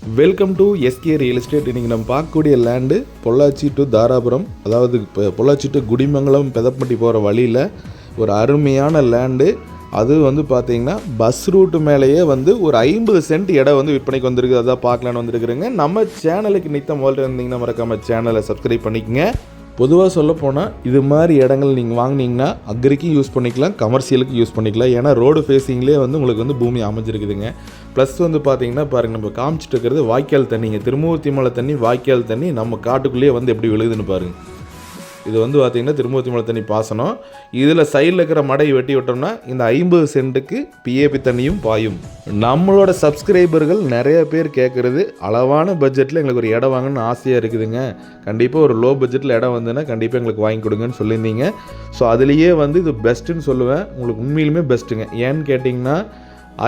Welcome to SK real estate. இன்றைக்கி நம்ம பார்க்கக்கூடிய லேண்டு பொள்ளாச்சி டு தாராபுரம், அதாவது இப்போ பொள்ளாச்சி டு குடிமங்கலம் பெதப்பட்டி போகிற வழியில் ஒரு அருமையான லேண்டு. அது வந்து பார்த்திங்கன்னா பஸ் ரூட்டு மேலேயே வந்து ஒரு 50 சென்ட் இடம் வந்து விற்பனைக்கு வந்திருக்கு. அதான் பார்க்கலான்னு வந்துருக்குறேங்க. நம்ம சேனலுக்கு நித்த முதல்ல இருந்தீங்கன்னா மறக்காமல் சேனலை சப்ஸ்கிரைப் பண்ணிக்கங்க. பொதுவாக சொல்ல போனால் இது மாதிரி இடங்கள் நீங்கள் வாங்கினீங்கன்னா அக்ரிக்கும் யூஸ் பண்ணிக்கலாம், கமர்ஷியலுக்கு யூஸ் பண்ணிக்கலாம். ஏன்னா ரோடு ஃபேஸிங்லேயே வந்து உங்களுக்கு வந்து பூமி அமைஞ்சிருக்குதுங்க. ப்ளஸ் வந்து பார்த்திங்கன்னா பாருங்கள், நம்ம காமிச்சிட்டு இருக்கிறது வாய்க்கால் தண்ணிங்க. திருமூர்த்தி மலை தண்ணி, வாய்க்கால் தண்ணி நம்ம காட்டுக்குள்ளேயே வந்து எப்படி விழுகுதுன்னு பாருங்கள். இது வந்து பார்த்திங்கன்னா திருமூர்த்தி மலை தண்ணி பாசனம். இதில் சைடில் இருக்கிற மடையை வெட்டி விட்டோம்னா இந்த 50 சென்ட்டுக்கு பிஏபி தண்ணியும் பாயும். நம்மளோட சப்ஸ்கிரைபர்கள் நிறைய பேர் கேட்குறது, அளவான பட்ஜெட்டில் எங்களுக்கு ஒரு இடம் வாங்கணும்னு ஆசையாக இருக்குதுங்க, கண்டிப்பாக ஒரு லோ பட்ஜெட்டில் இடம் வந்துன்னா கண்டிப்பாக எங்களுக்கு வாங்கி கொடுங்கன்னு சொல்லியிருந்தீங்க. ஸோ அதுலேயே வந்து இது பெஸ்ட்டுன்னு சொல்லுவேன். உங்களுக்கு உண்மையிலுமே பெஸ்ட்டுங்க. ஏன்னு கேட்டிங்கன்னா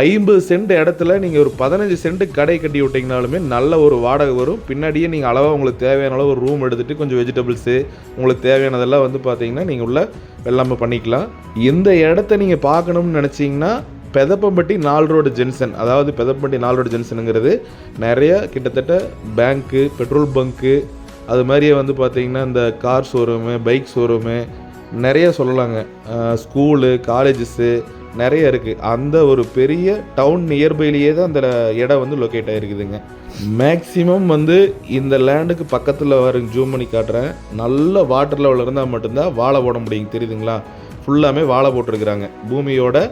50 சென்ட் இடத்துல நீங்கள் ஒரு 15 சென்ட் கடை கட்டி விட்டிங்கனாலுமே நல்ல ஒரு வாடகை வரும். பின்னாடியே நீங்கள் அளவாக உங்களுக்கு தேவையான அளவு ஒரு ரூம் எடுத்துகிட்டு கொஞ்சம் வெஜிடபிள்ஸு உங்களுக்கு தேவையானதெல்லாம் வந்து பார்த்தீங்கன்னா நீங்கள் உள்ள எல்லாமே பண்ணிக்கலாம். இந்த இடத்த நீங்கள் பார்க்கணும்னு நினச்சிங்கன்னா பெதப்பம்பட்டி 4 ரோடு ஜென்சன், அதாவது பெதப்பம்பட்டி 4 ரோடு ஜென்சனுங்கிறது நிறைய கிட்டத்தட்ட பேங்க்கு, பெட்ரோல் பங்க்கு, அது மாதிரியே வந்து பார்த்திங்கன்னா இந்த கார் ஷோரூமு, பைக் ஷோரூமு நிறைய சொல்லலாங்க. ஸ்கூலு, காலேஜஸ்ஸு நிறைய இருக்குது. அந்த ஒரு பெரிய டவுன் நியர்பைலேயே தான் அந்த இடம் வந்து லொக்கேட் ஆகிருக்குதுங்க. மேக்ஸிமம் வந்து இந்த லேண்டுக்கு பக்கத்தில் ஜூம் பண்ணி காட்டுறேன். நல்ல வாட்டர் லெவலில் இருந்தால் மட்டும்தான் வாழை போட முடியும். தெரியுதுங்களா? ஃபுல்லாமே வாழை போட்டிருக்கிறாங்க. பூமியோட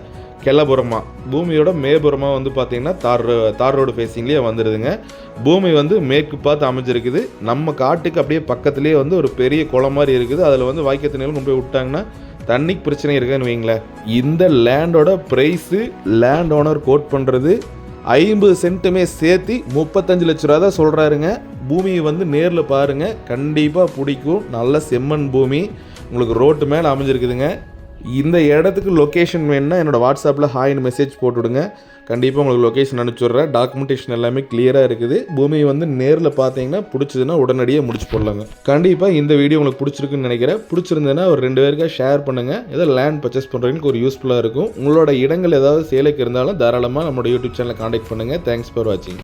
கிளபுறமாக, பூமியோட மேபுறமாக வந்து பார்த்திங்கன்னா தார் ரோடு ஃபேஸிங்லேயே வந்துடுதுங்க. பூமி வந்து மேற்கு பார்த்து அமைஞ்சிருக்குது. நம்ம காட்டுக்கு அப்படியே பக்கத்துலேயே வந்து ஒரு பெரிய குளம் மாதிரி இருக்குது. அதில் வந்து வாய்க்கால் தண்ணியில் கொண்டு போய் விட்டாங்கன்னா தண்ணிக்கு பிரச்சனை இருக்குதுன்னு வைங்களேன். இந்த லேண்டோட ப்ரைஸு லேண்ட் ஓனர் கோட் பண்ணுறது 50 சென்ட்டுமே சேர்த்து 35 லட்ச ரூபா தான் சொல்கிறாருங்க. பூமியை வந்து நேரில் பாருங்கள், கண்டிப்பாக பிடிக்கும். நல்ல செம்மண் பூமி உங்களுக்கு ரோட்டு மேலே அமைஞ்சிருக்குதுங்க. இந்த இடத்துக்கு லொக்கேஷன் வேணுன்னா என்னோடய வாட்ஸ்அப்பில் ஹாய்னு மெசேஜ் போட்டுவிடுங்க. கண்டிப்பாக உங்களுக்கு லொக்கேஷன் அனுப்பிச்சுட்றேன். டாக்குமெண்டேஷன் எல்லாமே கிளியராக இருக்குது. பூமியை வந்து நேரில் பார்த்தீங்கன்னா பிடிச்சதுன்னா உடனடியாக முடிச்சு போடலாங்க. கண்டிப்பாக இந்த வீடியோ உங்களுக்கு பிடிச்சிருக்குன்னு நினைக்கிறேன். பிடிச்சிருந்ததுன்னா ஒரு 2 பேருக்காக ஷேர் பண்ணுங்கள். ஏதோ லேண்ட் பர்ச்சேஸ் பண்ணுறதுக்கு ஒரு யூஸ்ஃபுல்லாக இருக்கும். உங்களோட இடங்கள் ஏதாவது சேலைக்கு இருந்தாலும் தாராளமாக நம்மளோட யூடியூப் சேனலை காண்டாக்ட் பண்ணுங்கள். தேங்க்ஸ் ஃபார் வாட்சிங்.